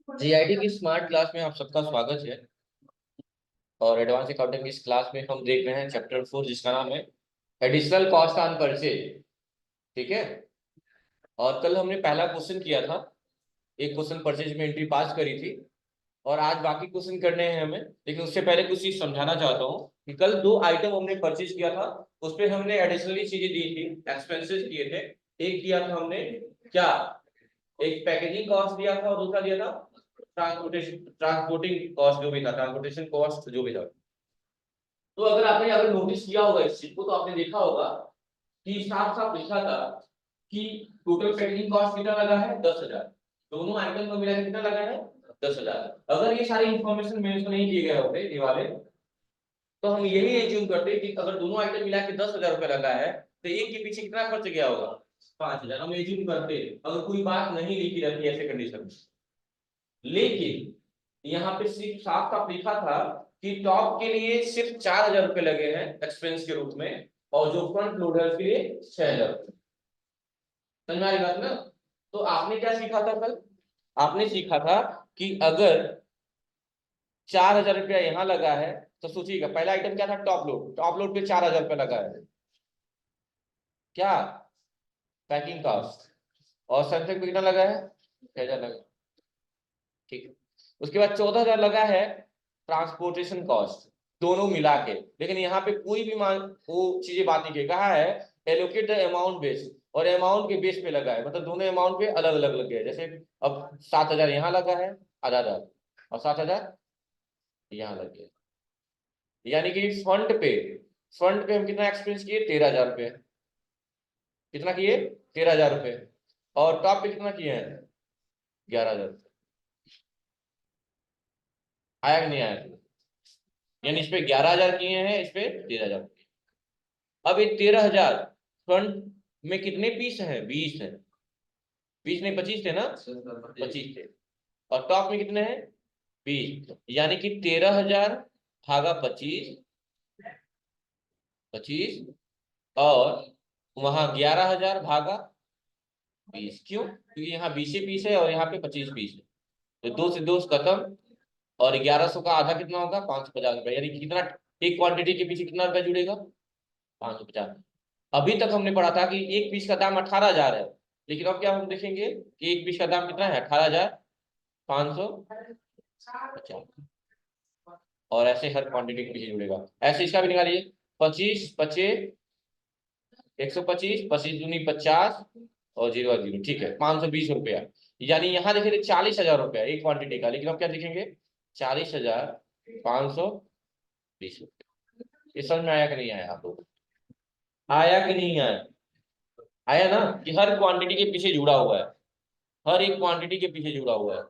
GIT की smart class में आप सबका स्वागत है। और एडवांस अकाउंटिंग की इस क्लास में हम देख रहे हैं चैप्टर 4 जिसका नाम है एडिशनल कॉस्ट ऑन परचेज। ठीक है। और कल हमने पहला क्वेश्चन किया था, एक क्वेश्चन परचेज में एंट्री पास करी थी। और आज बाकी क्वेश्चन करने हैं हमें, लेकिन उससे पहले कुछ चीज समझाना चाहता हूँ कि कल दो आइटम हमने परचेज किया था, उस पर हमने एडिशनली चीजें दी थी, एक्सपेंसेस किए थे। एक किया था हमने क्या, एक पैकेजिंग कॉस्ट दिया था और दूसरा दिया था ट्रांसपोर्टिंग कॉस्ट जो भी था, ट्रांसपोर्टेशन कॉस्ट जो भी था। तो अगर नोटिस किया होगा इस चीज को, तो आपने देखा होगा कि साफ साफ लिखा था कि टोटल पैकेजिंग कॉस्ट कितना लगा है, 10,000। दोनों आइटम को मिला के कितना लगा है, 10,000। अगर ये सारी इंफॉर्मेशन मेंशन नहीं किए गए होते ये वाले, तो हम यही एज्यूम करते कि अगर दोनों आइटम मिला के 10,000 रुपये लगा है, तो एक के पीछे कितना खर्च गया होगा, 5,000। हम एज्यूम करते अगर कोई बात नहीं लिखी रहती ऐसे कंडीशन में। लेकिन यहाँ पे सिर्फ साफ साफ लिखा था कि टॉप के लिए सिर्फ 4,000 रुपये लगे हैं एक्सपेंस के रूप में, और जो फ्रंट लोडर के लिए 6,000 रुपये। समझ में आ रही बात ना। तो आपने क्या सीखा था कल, आपने सीखा था कि अगर 4,000 रुपया यहाँ लगा है, तो सोचिएगा पहला आइटम क्या था, टॉप लोड। टॉप लोड पे 4,000 रुपया लगा है, क्या, पैकिंग कॉस्ट। और सैमसंग पे कितना लगा है, 6,000 लगा। ठीक है। उसके बाद 14,000 लगा है ट्रांसपोर्टेशन कॉस्ट, दोनों मिला के। लेकिन यहाँ पे कोई भी मान वो चीजें बात नहीं की, कहा है एलोकेट द अमाउंट बेस, और अमाउंट के बेस पे लगा है, मतलब दोनों अमाउंट पे अलग अलग लगे हैं। जैसे अब 7,000 यहाँ लगा है, आधा आधा, और 7,000 यहाँ लग गया। यानी कि फ्रंट पे हम कितना एक्सपेंस किए, 13,000 रुपये। कितना किए, 13,000 रुपये। और टॉप पे कितना किए हैं, 11,000। आया कि नहीं आया, यानी इस पे 11,000 किए हैं, इस पे 13,000। अब ये 13,000 फ्रंट में कितने पीस हैं, 20 है। 20 नहीं 25 थे ना, 25 थे। और टॉप में कितने हैं, 20। यानी कि 13,000 भागा 25, 25, और वहां 11,000 भागा 20। क्यों, क्योंकि यहाँ 20 पीस है और यहाँ पे 25 पीस है, तो दो से दो खत्म। और 1100 का आधा कितना होगा, 550 रुपये। यानी कि कितना, एक क्वांटिटी के पीछे कितना रुपया जुड़ेगा, 550। अभी तक हमने पढ़ा था कि एक पीस का दाम 18,000 है, लेकिन अब क्या हम देखेंगे कि एक पीस का दाम कितना है, 18,550। और ऐसे हर क्वांटिटी के पीछे जुड़ेगा। ऐसे इसका भी निकालिए, 25 पचे 125, 25 दूनी 50, और जीरो और जीरो, ठीक है, 520 रुपया। यानी यहाँ देखेंगे 40,000 रुपया एक क्वांटिटी का, लेकिन अब क्या देखेंगे, 40,520 रुपया। ये समझ में आया कि नहीं आया आप लोग, आया कि नहीं आया, आया ना, कि हर क्वांटिटी के पीछे जुड़ा हुआ है, हर एक क्वांटिटी के पीछे जुड़ा हुआ है।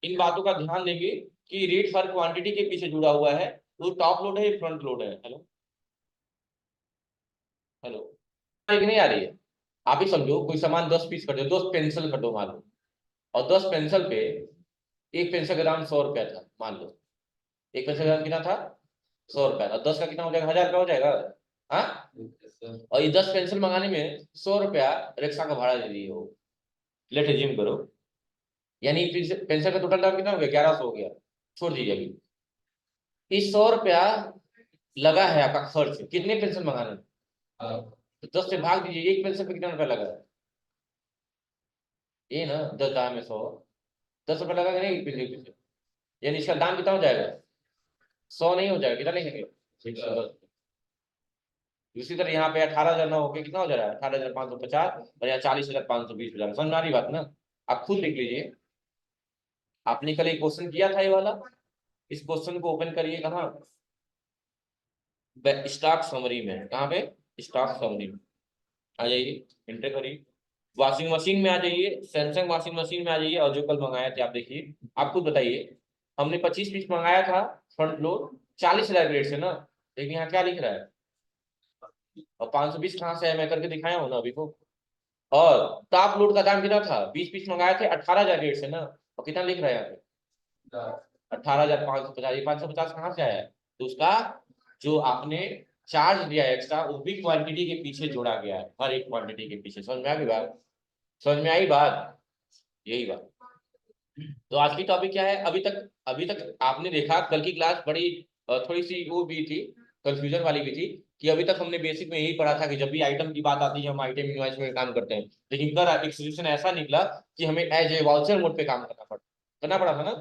इन बातों का ध्यान देंगे कि रेट हर क्वांटिटी के पीछे जुड़ा हुआ है। वो टॉप लोड है, फ्रंट लोड है। हेलो, हेलो, कि नहीं आ रही है। आप ही समझो, कोई सामान 10 पीस कर दो, 10 पेंसिल कर दो मान लो, और 10 पेंसिल पे एक पेंसिल का दाम 100 रुपया था मान लो। एक पेंसिल का दाम कितना था, 100 रुपया। और 10 का कितना हो जाएगा, 1,000 रुपया हो जाएगा। हाँ, और ये 10 पेंसिल मंगाने में 100 रुपया रिक्शा का भाड़ा दे दिए हो, लेट एज्यूम करो। यानी पेंसिल का टोटल दाम कितना हो गया, 1,100 हो गया। छोड़ दीजिए अभी, इस 100 रुपया लगा है आपका खर्च, कितने पेंसिल मंगाने में? तो 10 से भाग दीजिए, एक पेंसिल पे कितना रुपया लगा है, ये ना, 10 दाम में 100, 10 रुपया लगा कि नहीं एक पेंसिल पे? यानी इसका दाम कितना हो जाएगा, 100 नहीं हो जाएगा, कितना लिखेंगे, 110। इसी तरह यहाँ पे 18,000 ना होके कितना हो जा रहा है, 18,550, और यहाँ 40,520 हो जा रहा है। समझ में आ रही बात ना। आप खुद लिख लीजिए, आपने कल एक क्वेश्चन किया था ये वाला, इस क्वेश्चन को ओपन करिए कहाँ, स्टॉक समरी में। कहाँ पे, स्टॉक समरी में आ जाइए, एंटर करिए। वॉशिंग मशीन में आ जाइए, सैमसंग वॉशिंग मशीन में आ जाइए, और जो कल मंगाए थे आप देखिए। आप खुद बताइए, हमने 25 पीस मंगाया था फ्रंट लोड, 40,000 रेट से ना, लेकिन यहाँ क्या लिख रहा है, और 520 कहाँ से है, मैं करके दिखाया हूँ ना अभी को। और टॉप लोड का दाम कितना था, 20 पीस मंगाए थे 18,000 रेट से ना, और कितना लिख रहा है यहाँ पे, 18,550। ये 550 कहाँ से आया है, तो उसका जो आपने चार्ज दिया एक्स्ट्रा, वो भी क्वांटिटी के पीछे जोड़ा गया है, हर एक क्वांटिटी के पीछे। समझ में आ गई बात, समझ में आई बात, यही बात। तो आज की टॉपिक क्या है? अभी तक आपने देखा, कल की क्लास बड़ी थोड़ी सी वो भी थी, कंफ्यूजन वाली भी थी, कि अभी तक हमने बेसिक में यही पढ़ा था कि जब भी आइटम की बात आती है हम आइटम इनवॉइस में काम करते हैं। लेकिन कल एक सिचुएशन ऐसा निकला कि हमें एज ए वाउचर मोड पे काम करना पड़ा था ना।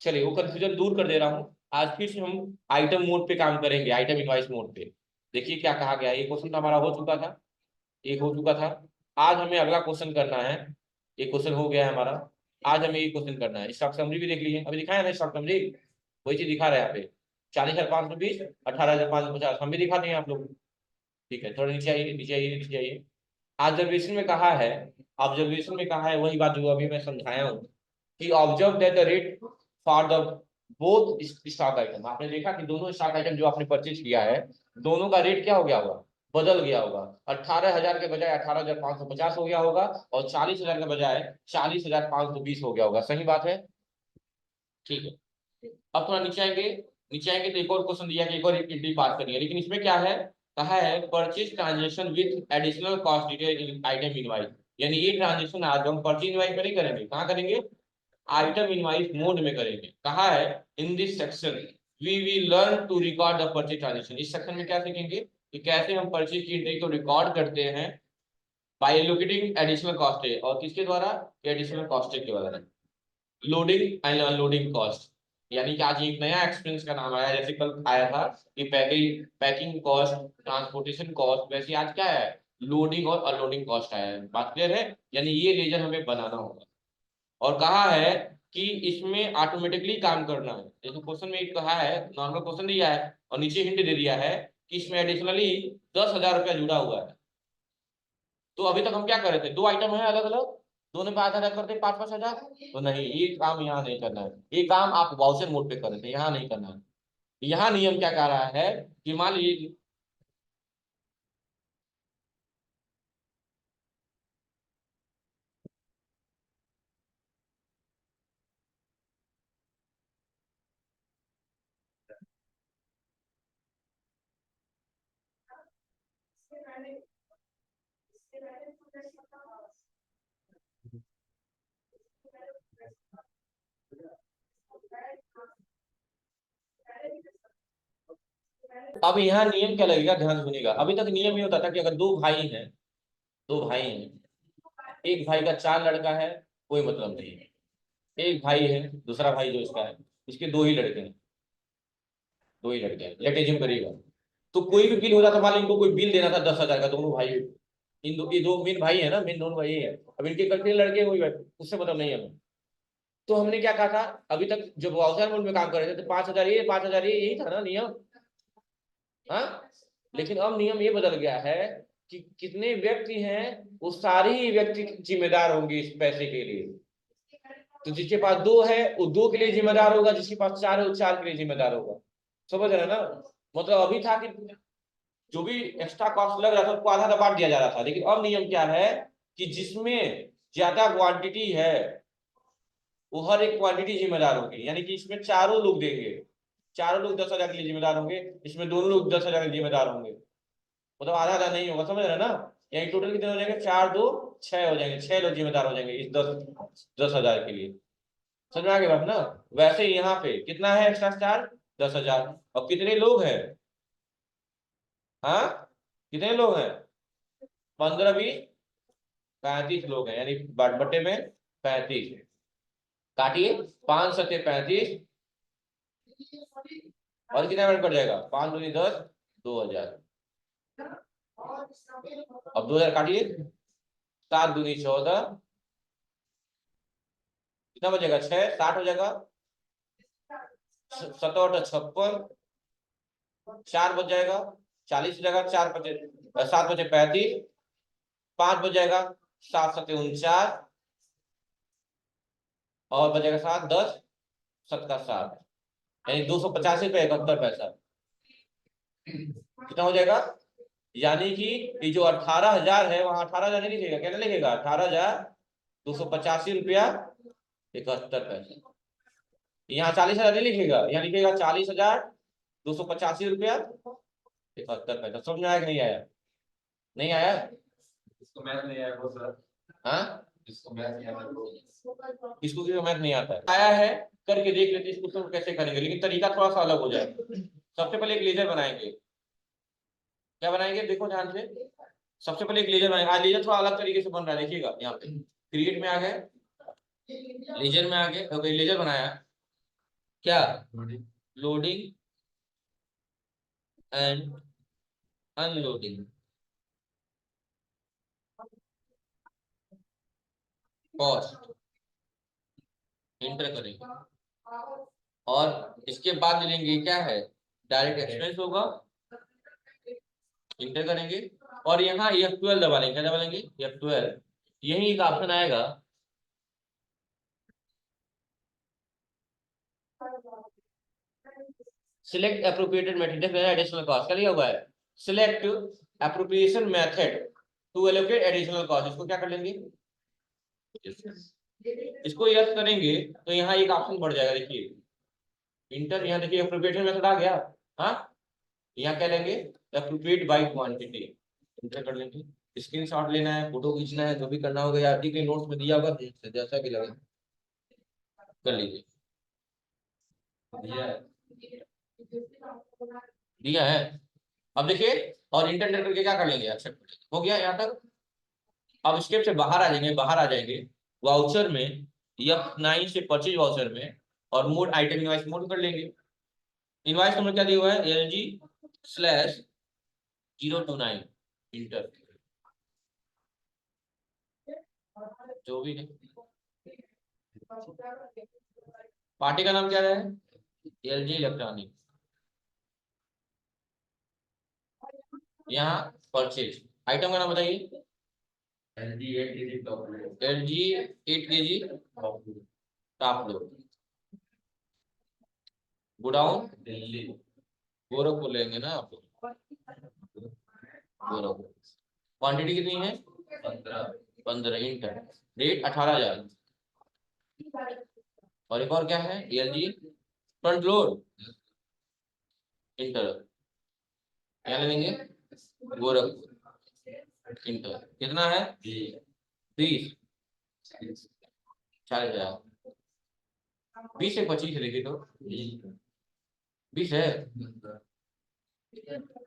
चलिए वो कंफ्यूजन दूर कर दे रहा हूँ। आज फिर से हम आइटम मोड पे काम करेंगे, आइटम इनवॉइस मोड पे। देखिए क्या कहा गया है। ये क्वेश्चन तो हमारा हो चुका था, एक हो चुका था। आज हमें अगला क्वेश्चन करना है। एक क्वेश्चन हो गया है हमारा। आज हमें ये क्वेश्चन करना है। स्टॉक समरी भी देख लीजिए, अभी दिखाया ना स्टॉक समरी, वही चीज दिखा रहा है यहाँ पे। 40,520, 18,550 हम भी दिखाते हैं आप लोग। ठीक है, थोड़ा नीचे आइए, नीचे आइए, नीचे आइए। ऑब्जर्वेशन में कहा है, ऑब्जर्वेशन में कहा है वही बात जो अभी मैं समझाया हूँ, कि observe that the rate for the both stock item. आपने देखा कि दोनों स्टॉक आइटम जो आपने परचेज किया है, दोनों का रेट क्या हो गया होगा? बदल गया होगा। 18,000 के बजाय 18,550 हो गया होगा, और 40,000 के बजाय 40,520 हो गया होगा। सही बात है? ठीक है। अब थोड़ा नीचे आएंगे, नीचे आएंगे तो एक और क्वेश्चन दिया कि एक और एक बात करनी है, लेकिन इसमें क्या है? कहा है purchase transaction with additional cost detail item invoice. यानी ये ट्रांजेक्शन आज हम परचेज इनवाइस में नहीं करेंगे, कहाँ करेंगे? आइटम इनवाइस मोड में करेंगे। कहा है in this section we will learn to record the purchase transaction. इस सेक्शन में क्या सीखेंगे कि कैसे हम परचेज की एंट्री को रिकॉर्ड करते हैं बाय एलोकेटिंग एडिशनल कॉस्ट है, और किसके द्वारा? एडिशनल कॉस्ट के द्वारा। Loading and unloading cost. यानी कि आज एक नया एक्सपेंस का नाम आया, जैसे कल आया था कि packing packing cost, transportation cost, वैसे आज क्या है? लोडिंग और अनलोडिंग कॉस्ट आया है। बात क्लियर है? यानी ये लेजर हमें बनाना होगा। और कहा है कि इसमें ऑटोमेटिकली काम करना है। देखो क्वेश्चन में एक कहा है, नॉर्मल क्वेश्चन दिया है और नीचे हिंट दे दिया है कि इसमें एडिशनली 10,000 रुपया जुड़ा हुआ है। तो अभी तक हम क्या कर रहे थे? दो आइटम है अलग अलग, दोनों पे आधा आधा करते 5-5 हजार। तो नहीं, ये काम यहाँ नहीं करना है। ये काम आप वाउचर मोड पे कर रहे थे, यहाँ नहीं करना है। यहाँ नियम क्या कह रहा है कि मान लीजिए, अब यहाँ नियम क्या लगेगा, ध्यान सुनिएगा। अभी तक नियम ये होता था कि अगर दो भाई हैं, दो भाई हैं, एक भाई का 4 लड़का है, कोई मतलब नहीं है। एक भाई है, दूसरा भाई जो इसका है, इसके दो ही लड़के हैं, दो ही लड़के हैं, लेट करिएगा। तो कोई भी बिल हो जाता, मान लो इनको कोई बिल देना था 10,000 का, दोनों भाई, ये दो मेन भाई है ना, मेन दोनों भाई है। अब इनके कितने लड़के हुए, उससे मतलब नहीं है हमें। तो हमने क्या कहा था? अभी तक जब वाउचर मोड में काम कर रहे थे तो 5,000 ये, 5,000 ये, यही था ना नियम। हाँ, लेकिन अब नियम ये बदल गया है कि कितने व्यक्ति हैं, वो सारे ही व्यक्ति जिम्मेदार होंगे इस पैसे के लिए। तो जिसके पास दो है वो दो के लिए जिम्मेदार होगा, जिसके पास चार है वो चार के लिए जिम्मेदार होगा। समझ रहे हैं ना? मतलब अभी था कि जो भी एक्स्ट्रा कॉस्ट लग रहा था उसको आधा आधा बांट दिया जा रहा था, लेकिन अब नियम क्या है कि जिसमें ज्यादा क्वांटिटी है वो हर एक क्वांटिटी जिम्मेदार होगी। यानी कि इसमें चारों लोग देंगे, चारों लोग 10,000 के लिए जिम्मेदार होंगे, इसमें दोनों लोग 10,000 के लिए जिम्मेदार होंगे। मतलब आधा आधा नहीं होगा, समझ रहे हैं ना? यानी टोटल कितने हो जाएंगे? 4 2 6 हो जाएंगे, 6 लोग जिम्मेदार हो जाएंगे इस 10,000 के लिए। समझ में आ गया बात ना? वैसे ही यहाँ पे कितना है एक्स्ट्रा चार्ज? 10,000। और कितने लोग हैं? हाँ, कितने लोग हैं? 15 20 35 लोग हैं, यानी बट्टे में 35। काटिए, 5 7 35, और कितना मिनट कट जाएगा? 5 दूनी 10, 2,000। अब 2,000 काटिए, 7 दूनी 14, कितना बचेगा? 6, 60 हो जाएगा। 7 8 56, 4 बच जाएगा, 40 हो जाएगा। 7 बचे 35, 5 बच जाएगा, 7 7 49, और बचेगा 7 10, 7 का 7, यानी 285 रुपये 71 पैसा। कितना हो जाएगा? यानी कि ये जो 18,000 है, वहां 18,000 नहीं लिखेगा, क्या नहीं लिखेगा? 18,285 रुपया 71 पैसा। यहाँ 40,000 नहीं लिखेगा, यहाँ लिखेगा 40,285 रुपया 71 पैसा। समझ में आया कि नहीं आया? नहीं आया? इसको मैथ नहीं आया वो सर। हाँ, इसको मैथ नहीं आता है, आया है करके देख लेते इसको तो कैसे करेंगे, लेकिन तरीका थोड़ा सा अलग हो जाएगा। सबसे पहले एक लेजर बनाएंगे। क्या बनाएंगे देखो ध्यान से, सबसे पहले एक लेजर बनाएंगे। आज लेजर थोड़ा अलग तरीके से बन रहा है, देखिएगा यहाँ पे क्रिएट में आ गए, लेजर में आ गए, ओके लेजर बनाया, क्या loading and unloading cost inter करेंगे, और इसके बाद लेंगे क्या है डायरेक्ट एक्सपेंस होगा, इंटर करेंगे, और यहाँ F12 दबा लेंगे। क्या दबा लेंगे F12, यही एक ऑप्शन आएगा select appropriated method additional cost, क्या लिया हुआ है select appropriation method to allocate additional cost, इसको क्या कर लेंगे, इसको यस करेंगे तो यहाँ एक ऑप्शन बढ़ जाएगा, देखिए इंटर, यहाँ देखिए एप्रोप्रिएटेड मेथड आ गया, हाँ यहाँ क्या लेंगे एप्रोप्रिएट बाय क्वांटिटी, इंटर कर लेंगे। स्क्रीनशॉट लेना है, फोटो खींचना है, जो भी करना होगा या आपके नोट्स में दिया होगा जैसा भी लगे कर लीजिए। दिया है, अब देखिए, और इंटर करके क्या कर लेंगे एक्सेप्ट, हो गया यहाँ तक। अब स्टेप से बाहर आ जाएंगे, बाहर आ जाएंगे वाउचर में, F9 से परचेज वाउचर में, और मोड आइटम इनवाइस मोड कर लेंगे। इनवाइस नंबर क्या दिया हुआ है LG/029 इंटर, जो भी है पार्टी का नाम क्या है LG इलेक्ट्रॉनिक, यहाँ परचेज आइटम का नाम बताइए LG 8 kg top load, godown Delhi, Gorakhpur लेंगे ना आप, गोरखपुर। क्वांटिटी कितनी है 15 इंटर, रेट 18,000, और एक और क्या है LG फ्रंट लोड इंटर, क्या लेंगे गोरखपुर इंटर, कितना है 30, 40,000, 20 से 25 है, देखिए तो 20 है,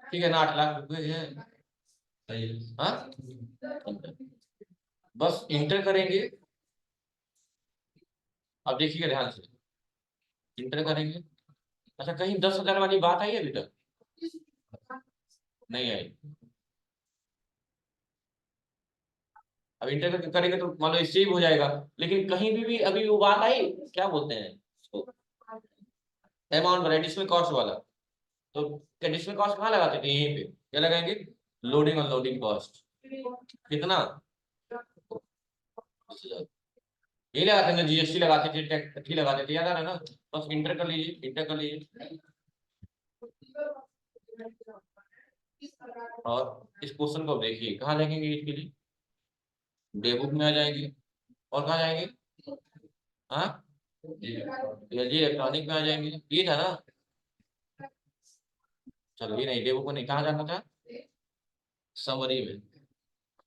ठीक है ना, 8 लाख रुपए है, हाँ बस इंटर करेंगे। अब देखिएगा ध्यान से, इंटर करेंगे, अच्छा कहीं 10,000 वाली बात आई है अभी तक नहीं आई, अब इंटर करेंगे तो मान लो सेव हो जाएगा, लेकिन कहीं भी अभी वो बात आई, क्या बोलते हैं उसको, अमाउंट वाला एडिशनल कॉस्ट वाला, तो एडिशनल कॉस्ट कहाँ लगाते थे यहीं पे, क्या लगाएंगे लोडिंग और लोडिंग कॉस्ट, कितना यही लगाते थे ना, GST लगाते थे, टैक्स लगाते थे, याद आ रहा है ना, बस इंटर कर लीजिए, इंटर कर लीजिए। और इस क्वेश्चन को देखिए कहाँ देखेंगे इसके लिए, डे बुक में आ जाएंगे, और कहाँ जाएंगे, हाँ LG इलेक्ट्रॉनिक में आ जाएंगे, ये था ना, चलो ये नहीं, डे बुक में नहीं, कहाँ जाना था समरी में,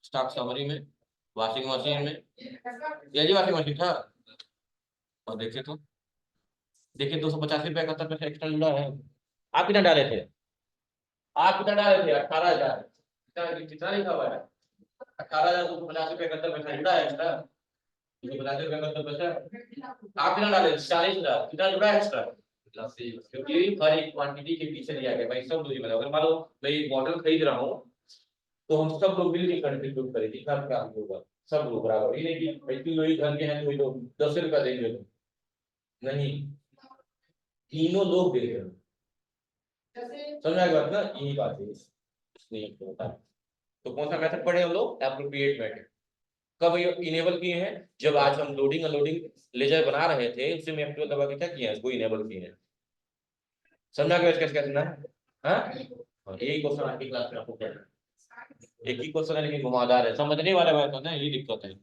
स्टॉक समरी में, वॉशिंग मशीन में, LG वॉशिंग मशीन था, और देखिए 285 रुपये 71 पैसे एक्स्ट्रा जुड़ा है, आप कितना डाले थे, आप कितना डाले थे 18,000, कितना लिखा हुआ है 18,250 रुपये 71 पैसा जुड़ा है एक्स्ट्रा, 250 रुपये 71 पैसा, आप कितना डाले 40,000, कितना जुड़ा है एक्स्ट्रा, क्योंकि हर एक क्वांटिटी के पीछे दिया गया भाई, सब दूरी में, अगर मान लो मैं एक बॉटल खरीद रहा हूँ तो हम सब लोग मिलकर कंट्रीब्यूट करेंगे, घर का होगा सब लोग बराबर, ये नहीं कि भाई तुम लोग घर के हैं तो लोग 10 रुपया देंगे, नहीं तीनों लोग दे रहे हैं, समझ आ गया ना, यही बात है इसलिए होता है। तो कौन सा मेथड पढ़े हम लोग एप्रोप्रिएट मेथड, कब ये इनेबल किए हैं, जब आज हम लोडिंग अनलोडिंग लेजर बना रहे थे उसी में F12 दबा के क्या किया है इसको इनेबल किए हैं, समझा कैसे कैसे करना है, हाँ यही क्वेश्चन आपकी क्लास में आपको पढ़ना है, एक ही क्वेश्चन है लेकिन घुमावदार है, समझने वाला बात है ना, ये दिक्कत है,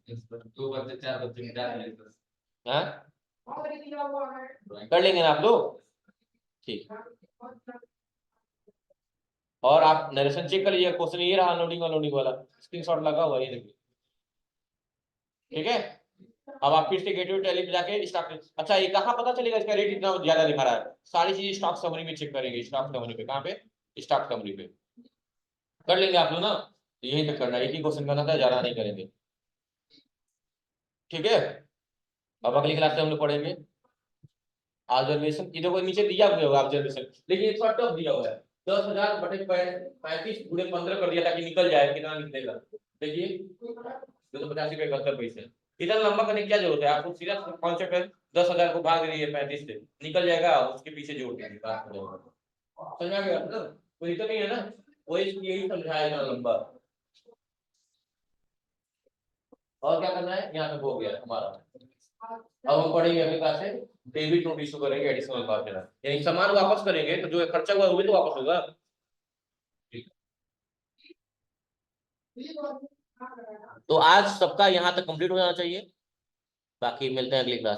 2 बच्चे 4 बच्चे हाँ कर लेंगे ना आप लोग, ठीक, और आप नरेशन चेक कर लीजिए, क्वेश्चन ये रहा अनलोडिंग अनलोडिंग वाला, स्क्रीनशॉट लगा हुआ ये देखिए, ठीक है। अब आप फिर से गेटवे टैली पे जाके स्टॉक, अच्छा ये कहाँ पता चलेगा इसका रेट इतना ज्यादा दिखा रहा है? सारी चीज स्टॉक समरी में चेक करेंगे, स्टॉक समरी पे, कहाँ पे? स्टॉक समरी पे कर लेंगे आप लोग ना, तो यही तक करना है, एक ही क्वेश्चन करना था, ज्यादा नहीं करेंगे, ठीक है। अब अगली क्लास में हम लोग पढ़ेंगे ऑब्जर्वेशन, इधर को नीचे दिया हुआ होगा ऑब्जर्वेशन, लेकिन ये थोड़ा टफ दिया हुआ है। 10,000 बटे 35 गुणे 15 कर दिया ताकि निकल जाए, कितना निकलेगा देखिए, 285 इतना लंबा करने की क्या जरूरत है, आपको सीधा कॉन्सेप्ट है, 10,000 को भाग रही है 35 से, निकल जाएगा, उसके पीछे जोड़ देंगे, बात हो जाएगा। समझ आ गया ना, कोई तो नहीं है ना, वही यही समझाया इतना लंबा। और क्या करना है, यहाँ तक हो गया हमारा। अब हम पढ़ेंगे अगली क्लास से डेबिट नोट इशू करेंगे, एडिशनल कॉस्ट देना, यानी सामान वापस करेंगे तो जो खर्चा हुआ वो भी तो वापस होगा। तो आज सबका यहाँ तक कंप्लीट हो जाना चाहिए, बाकी मिलते हैं अगली क्लास।